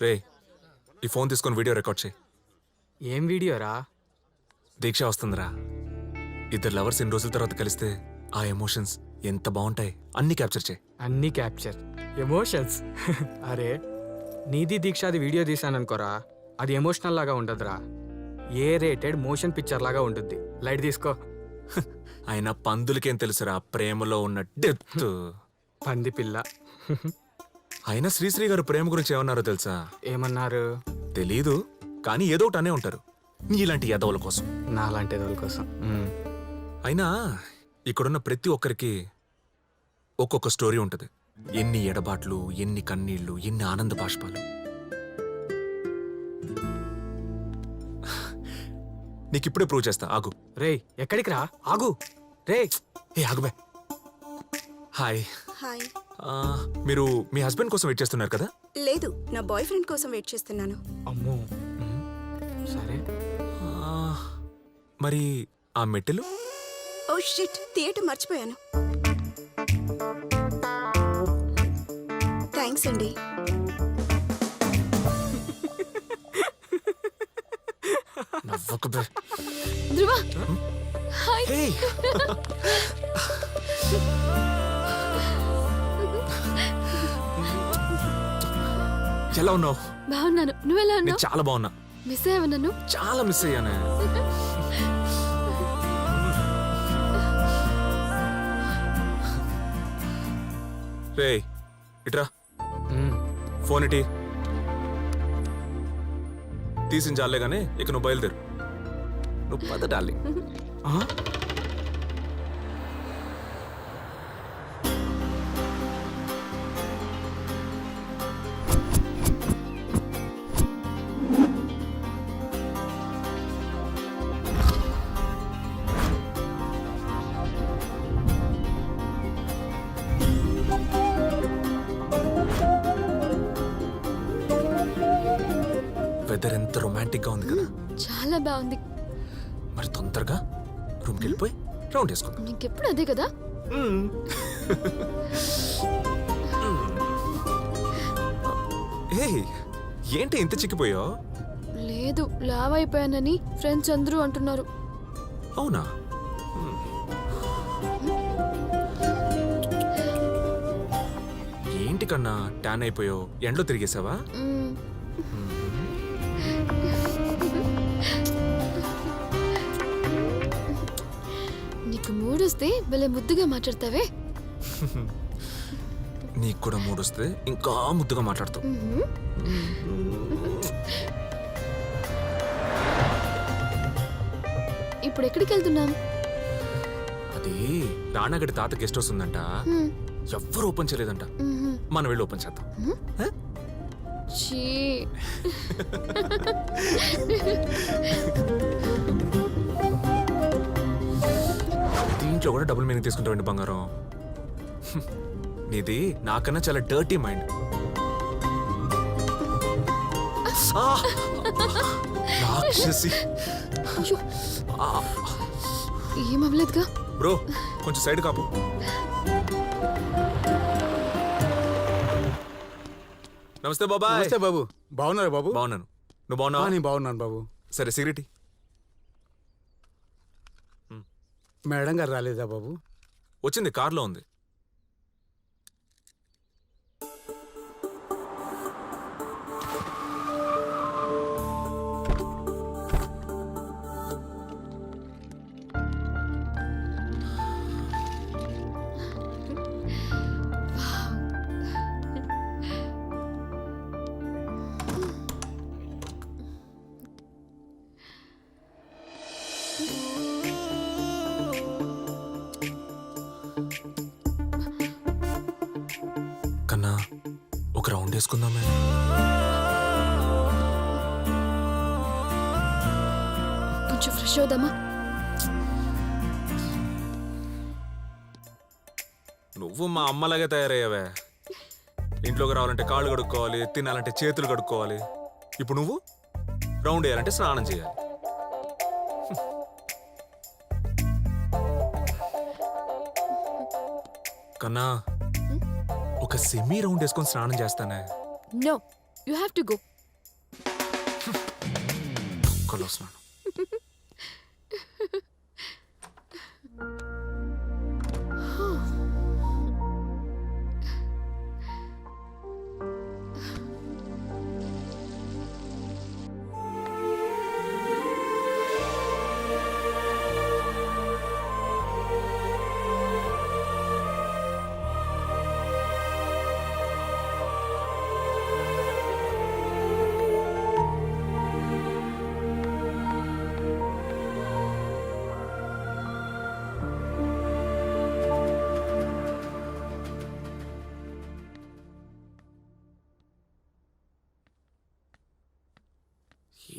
రే ఈ ఫోన్ తీసుకొని video record చేయి. ఏం వీడియోరా? దీక్ష వస్తుందిరా. ఇద్దరు లవర్స్ ఎన్ని రోజుల తర్వాత కలిస్తే ఆ ఎమోషన్స్ ఎంత బాగుంటాయి. అన్ని క్యాప్చర్ చేయి. అన్నీ క్యాప్చర్ ఎమోషన్స్. అరే నీది దీక్షాది వీడియో తీసాననుకోరా, అది ఎమోషనల్ లాగా ఉండదురా, ఏ రేటెడ్ మోషన్ పిక్చర్ లాగా ఉంటుంది. లైట్ తీసుకో. అయినా పందులకేం తెలుసురా ప్రేమలో ఉన్న డెప్త్. పంది పిల్ల. అయినా శ్రీశ్రీ గారు ప్రేమ గురించి ఏమన్నారో తెలుసా? ఏమన్నారు? తెలీదు, కానీ ఏదో ఒకటి అనే ఉంటారు నీలాంటి యదవుల కోసం. నాలాంటి వాళ్ళ కోసం. అయినా ఇక్కడున్న ప్రతి ఒక్కరికి ఒక్కొక్క స్టోరీ ఉంటుంది. ఎన్ని ఎడబాట్లు, ఎన్ని కన్నీళ్లు, ఎన్ని ఆనంద బాష్పాలు. నీకిప్పుడే ప్రూవ్ చేస్తా, ఆగు. రే ఎక్కడికి రా, ఆగు. రే ఏ ఆగుబే. హాయ్. హాయ్. మీరు మీ హస్బెండ్ కోసం వెయిట్ చేస్తున్నారు కదా? లేదు, నా బాయ్ ఫ్రెండ్ కోసం వెయిట్ చేస్తున్నాను. అమ్మో. సరే. మరి ఆ మెట్టెలు? ఓ షిట్, థియేటర్ మర్చిపోయాను. థ్యాంక్స్ అండి. నవ్వకుబే. ధ్రువ హాయ్. హే ఎలా ఉన్నావు? బాగున్నాను, నువ్వెలా నేను ఉన్నావు? చాలా బాగున్నా. మిస్ అయ్యావా నన్ను? చాలా మిస్ అయ్యానే. రే ఇట్రా, ఫోన్ ఇటీ. తీసిన చాలే గానీ ఇక నువ్వు బయలుదేరు. నువ్వు పద డార్లింగ్. వెదర్ ఎంత రొమాంటిక్ గా ఉంది కదా. చాలా బాగుంది. మరి తొందరగా రూమ్కి వెళ్ళిపోయి రౌండ్ వేసుకుందాం. నీకెప్పుడు అదే కదా. ఏయ్ ఏంటి ఇంత చిక్కిపోయావు? లేదు, లావ్ అయిపోయానని ఫ్రెండ్స్ అందరూ అంటున్నారు. అవునా? ఏంటి కన్నా ట్యాన్ అయిపోయావు? ఎండలో తిరిగేసావా? నీకు మూడొస్తే భలే ముద్దుగా మాట్లాడతావే. నీకు కూడా మూడొస్తే ఇంకా ముద్దుగా మాట్లాడతావు. ఇప్పుడు ఎక్కడికి వెళ్తున్నాం? అది రాణాగడి తాత గెస్ట్ హౌస్ ఉందంట. ఎవ్వరు ఓపెన్ చేయలేదంట. మనం వెళ్ళి ఓపెన్ చేద్దాం. ఛీ. దీంట్లో కూడా డబుల్ మీనింగ్ తీసుకుంటావండి బంగారం. నీది నాకన్నా చాలా డర్టీ మైండ్. రాక్షసి. ఏమవ్వలేదుగా బ్రో, కొంచెం సైడ్ కాపు. నమస్తే బాబాయ్. నమస్తే బాబు. బాగున్నారా బాబు? బాగున్నాను. నువ్వు బాగున్నావా? నేను బాగున్నాను బాబు. సరే సిగరెట్. మేడం గారు రాలేదా బాబు? వచ్చింది, కార్లో ఉంది. కన్నా ఒక రౌండ్ వేసుకుందామే. కొంచెం ఫ్రెష్ అవుదామా? నువ్వు మా అమ్మలాగే తయారయ్యావే. ఇంట్లోకి రావాలంటే కాళ్ళు కడుక్కోవాలి, తినాలంటే చేతులు కడుక్కోవాలి. ఇప్పుడు నువ్వు రౌండ్ వేయాలంటే స్నానం చేయాలి. కన్నా ఒక సెమీ రౌండ్ వేసుకొని స్నానం చేస్తానే. No you have to go. ఒక్కలో స్నానం.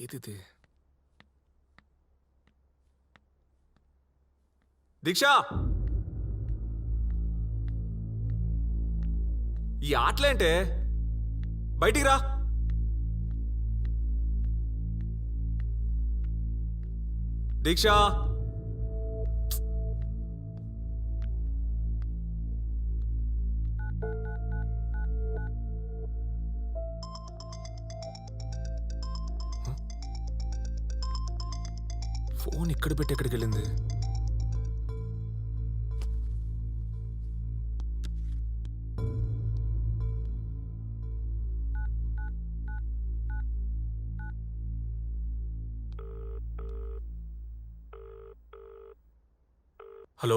ఏదిది? దీక్ష, ఈ ఆటలేంటే? బయటికి రా. దీక్ష, ఫోన్ ఇక్కడ పెట్టి ఎక్కడికి వెళ్ళింది? హలో.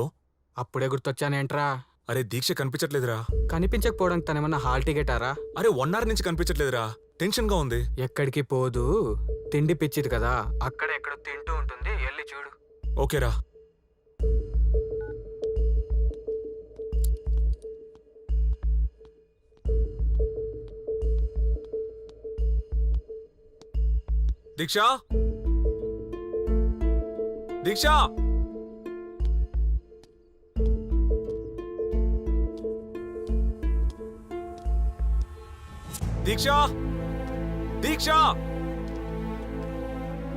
అప్పుడే గుర్తొచ్చానేంట్రా? అరే దీక్ష కనిపించట్లేదురా. కనిపించకపోవడానికి తనేమన్నా హాల్ టికెటారా? అరే 1 hour నుంచి కనిపించట్లేదురా. టెన్షన్ గా ఉంది. ఎక్కడికి పోదు, తిండి పిచ్చిది కదా, అక్కడ ఎక్కడ తింటూ ఉంటుంది, వెళ్ళి చూడు. ఓకేరా. దీక్ష, దీక్ష, దీక్ష, దీక్ష.